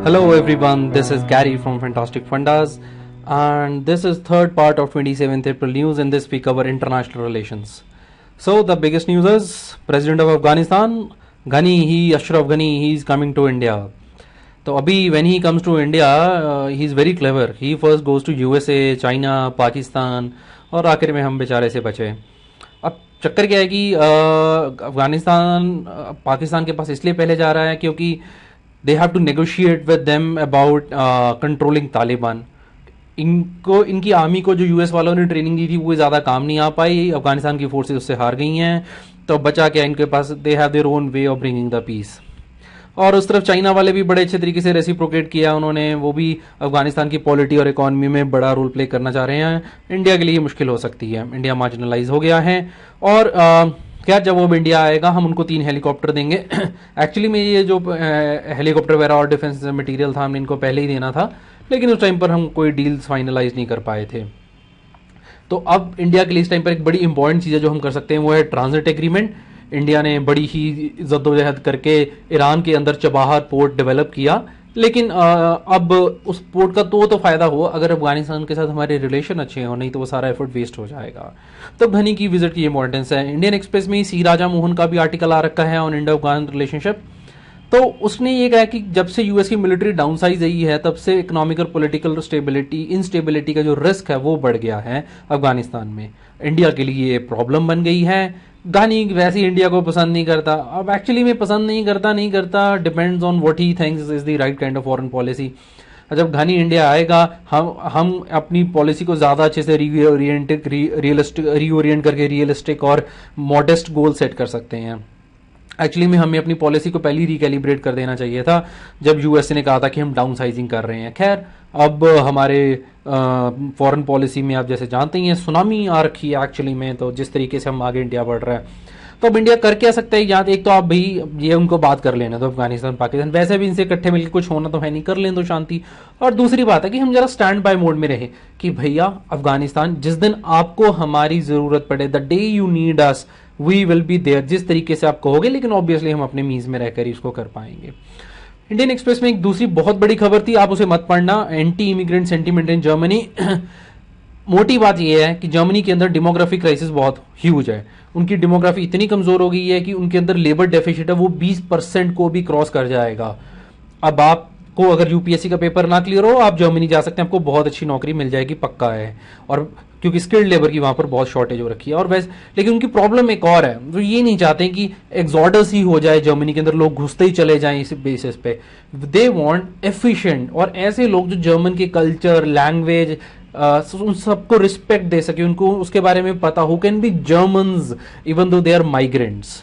Hello everyone, this is Gary from Fantastic Fundas, and this is third part of 27th April news. In this we cover international relations. So the biggest news is President of Afghanistan, Ashraf Ghani, he is coming to India. तो अभी when he comes to India, he is very clever. He first goes to USA, China, Pakistan और आखिर में हम बेचारे से बचे. अब चक्कर क्या है कि अफगानिस्तान पाकिस्तान के पास इसलिए पहले जा रहा है क्योंकि they have to negotiate with them about controlling Taliban. इनको इनकी आर्मी को जो यूएस वालों ने ट्रेनिंग दी थी वो ज़्यादा काम नहीं आ पाई. अफगानिस्तान की फोर्सेस उससे हार गई हैं, तो बचा क्या इनके पास, they have their own way of bringing the peace. और उस तरफ चाइना वाले भी बड़े अच्छे तरीके से रेसिप्रोकेट किया उन्होंने. वो भी अफगानिस्तान की पॉलिटी और इकोनॉमी में बड़ा रोल प्ले करना चाह रहे हैं. इंडिया के लिए मुश्किल हो सकती है, इंडिया मार्जिनलाइज हो गया है. और क्या जब वो इंडिया आएगा हम उनको 3 हेलीकॉप्टर देंगे. एक्चुअली में ये जो हेलीकॉप्टर वगैरह और डिफेंस मटेरियल था हमने इनको पहले ही देना था, लेकिन उस टाइम पर हम कोई डील्स फाइनलाइज नहीं कर पाए थे. तो अब इंडिया के लिए इस टाइम पर एक बड़ी इंपॉर्टेंट चीज़ है जो हम कर सकते हैं, वो है ट्रांजिट एग्रीमेंट. इंडिया ने बड़ी ही जद्दोजहद करके ईरान के अंदर चबाहर पोर्ट डेवलप किया, लेकिन अब उस पोर्ट का तो फ़ायदा हो अगर अफगानिस्तान के साथ हमारे रिलेशन अच्छे हों, नहीं तो वो सारा एफर्ट वेस्ट हो जाएगा. तो घनी की विजिट की इंपॉर्टेंस है. इंडियन एक्सप्रेस में सी राजा मोहन का भी आर्टिकल आ रखा है ऑन इंडो अफगान रिलेशनशिप. तो उसने ये कहा कि जब से यूएस की मिलिट्री डाउनसाइज आई है तब से इकोनॉमिक और पॉलिटिकल स्टेबिलिटी इंस्टेबिलिटी का जो रिस्क है वो बढ़ गया है अफगानिस्तान में. इंडिया के लिए ये प्रॉब्लम बन गई है. घनी वैसे ही इंडिया को पसंद नहीं करता. अब एक्चुअली में पसंद नहीं करता depends on what he thinks is the right kind of foreign policy. जब घनी इंडिया आएगा हम अपनी पॉलिसी को ज़्यादा अच्छे से रीओरिएंट करके रियलिस्टिक और मॉडेस्ट गोल सेट कर सकते हैं. एक्चुअली में हमें अपनी पॉलिसी को पहले ही रिकैलिब्रेट कर देना चाहिए था जब यूएस ने कहा था कि हम डाउन साइजिंग कर रहे हैं. खैर अब हमारे फॉरेन पॉलिसी में आप जैसे जानते ही हैं सुनामी आ रखी है एक्चुअली में. तो जिस तरीके से हम आगे इंडिया बढ़ रहा है, तो अब इंडिया कर क्या सकता है. यहाँ एक तो आप भाई ये उनको बात कर लेना, तो अफगानिस्तान पाकिस्तान वैसे भी इनसे इकट्ठे मिलकर कुछ होना तो है नहीं, कर लें तो शांति. और दूसरी बात है कि हम जरा स्टैंड बाय मोड में रहे कि भैया अफगानिस्तान जिस दिन आपको हमारी जरूरत पड़े, the day you need us we will be there, जिस तरीके से आप कहोगे, लेकिन ऑब्वियसली हम अपने मीज में रहकर ही इसको कर पाएंगे. इंडियन एक्सप्रेस में एक दूसरी बहुत बड़ी खबर थी, आप उसे मत पढ़ना. Anti immigrant sentiment in Germany. मोटी बात यह है कि जर्मनी के अंदर डेमोग्राफिक क्राइसिस बहुत ह्यूज है. उनकी डेमोग्राफी इतनी कमजोर हो गई है कि उनके अंदर लेबर डेफिसिट है वो 20% को भी क्रॉस कर जाएगा. अब आपको अगर यूपीएससी का पेपर ना क्लियर हो आप जर्मनी जा सकते हैं, आपको बहुत अच्छी नौकरी मिल जाएगी, पक्का है. और क्योंकि स्किल्ड लेबर की वहां पर बहुत शॉर्टेज हो रखी है. और वैसे लेकिन उनकी प्रॉब्लम एक और है, वो ये नहीं चाहते कि एग्जॉडस ही हो जाए जर्मनी के अंदर, लोग घुसते ही चले जाएं इस बेसिस पे. दे वांट एफिशिएंट और ऐसे लोग जो जर्मन के कल्चर लैंग्वेज उन सबको रिस्पेक्ट दे सके, उनको उसके बारे में पता हो, can be Germans even though they are migrants.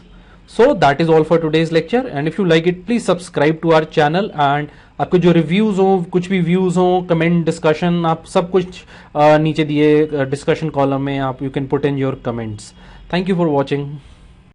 So that is all for today's lecture, and if you like it please subscribe to our channel. and आपको जो रिव्यूज हो, कुछ भी व्यूज हो, कमेंट डिस्कशन, आप सब कुछ नीचे दिए डिस्कशन कॉलम में आप you can put in your comments. Thank you for watching.